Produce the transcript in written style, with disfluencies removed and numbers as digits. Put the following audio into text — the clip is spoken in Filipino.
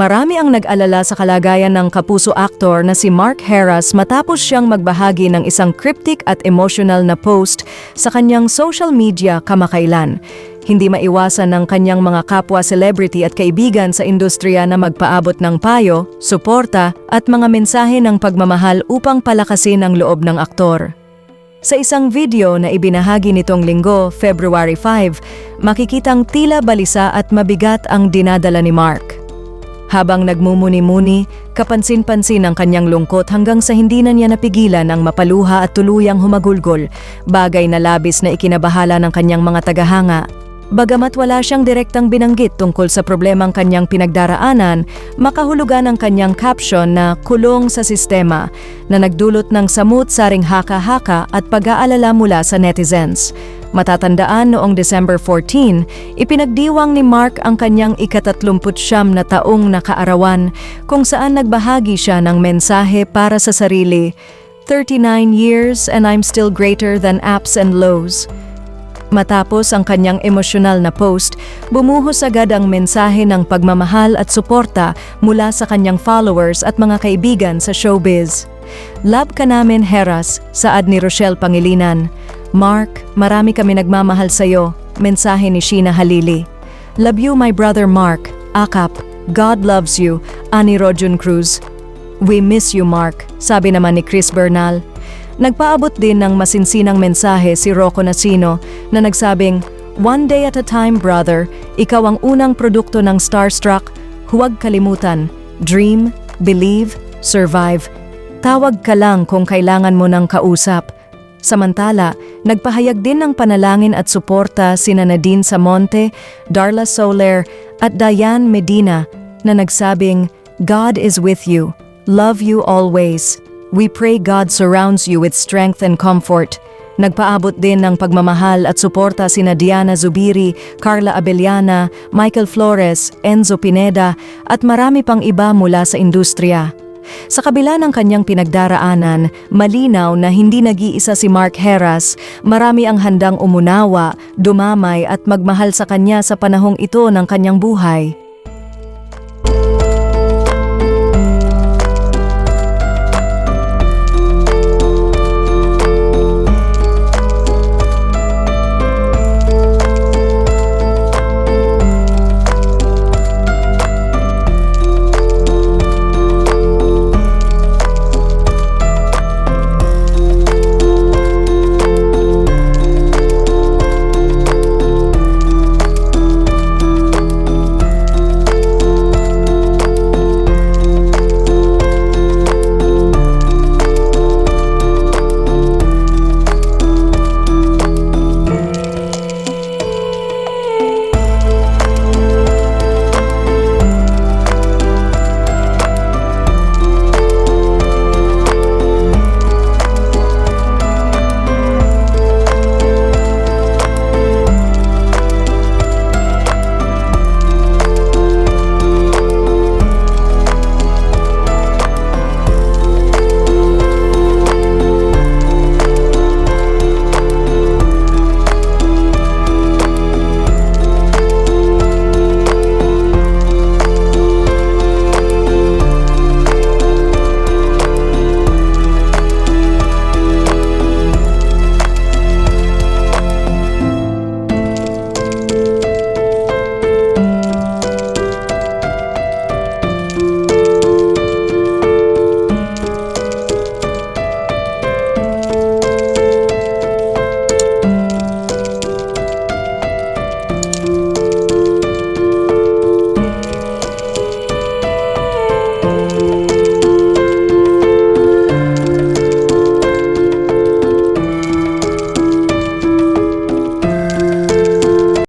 Marami ang nag-alala sa kalagayan ng kapuso aktor na si Mark Heras matapos siyang magbahagi ng isang cryptic at emotional na post sa kanyang social media kamakailan. Hindi maiwasan ng kanyang mga kapwa celebrity at kaibigan sa industriya na magpaabot ng payo, suporta at mga mensahe ng pagmamahal upang palakasin ang loob ng aktor. Sa isang video na ibinahagi nitong linggo, February 5, makikitang tila balisa at mabigat ang dinadala ni Mark. Habang nagmumuni-muni, kapansin-pansin ang kanyang lungkot hanggang sa hindi na niya napigilan ang mapaluha at tuluyang humagulgol, bagay na labis na ikinabahala ng kanyang mga tagahanga. Bagamat wala siyang direktang binanggit tungkol sa problemang kanyang pinagdaraanan, makahulugan ang kanyang caption na kulong sa sistema na nagdulot ng samut-saring haka-haka at pag-aalala mula sa netizens. Matatandaan noong December 14, ipinagdiwang ni Mark ang kanyang ika-39 na taong nakaarawan kung saan nagbahagi siya ng mensahe para sa sarili, 39 years and I'm still greater than ups and lows. Matapos ang kanyang emosyonal na post, bumuhos agad ang mensahe ng pagmamahal at suporta mula sa kanyang followers at mga kaibigan sa showbiz. Love ka namin, Heras, saad ni Rochelle Pangilinan. Mark, marami kami nagmamahal sa'yo, mensahe ni Sheena Halili. Love you, my brother Mark, akap, God loves you, ani Rojun Cruz. We miss you, Mark, sabi naman ni Chris Bernal. Nagpaabot din ng masinsinang mensahe si Rocco Nacino na nagsabing, "One day at a time, brother, ikaw ang unang produkto ng Starstruck, huwag kalimutan, dream, believe, survive. Tawag ka lang kung kailangan mo ng kausap." Samantala, nagpahayag din ng panalangin at suporta sina Nadine Samonte, Darla Soler at Diane Medina na nagsabing, "God is with you. Love you always. We pray God surrounds you with strength and comfort." Nagpaabot din ng pagmamahal at suporta sina Diana Zubiri, Carla Abellana, Michael Flores, Enzo Pineda at marami pang iba mula sa industriya. Sa kabila ng kanyang pinagdaraanan, malinaw na hindi nag-iisa si Mark Heras, marami ang handang umunawa, dumamay at magmahal sa kanya sa panahong ito ng kanyang buhay.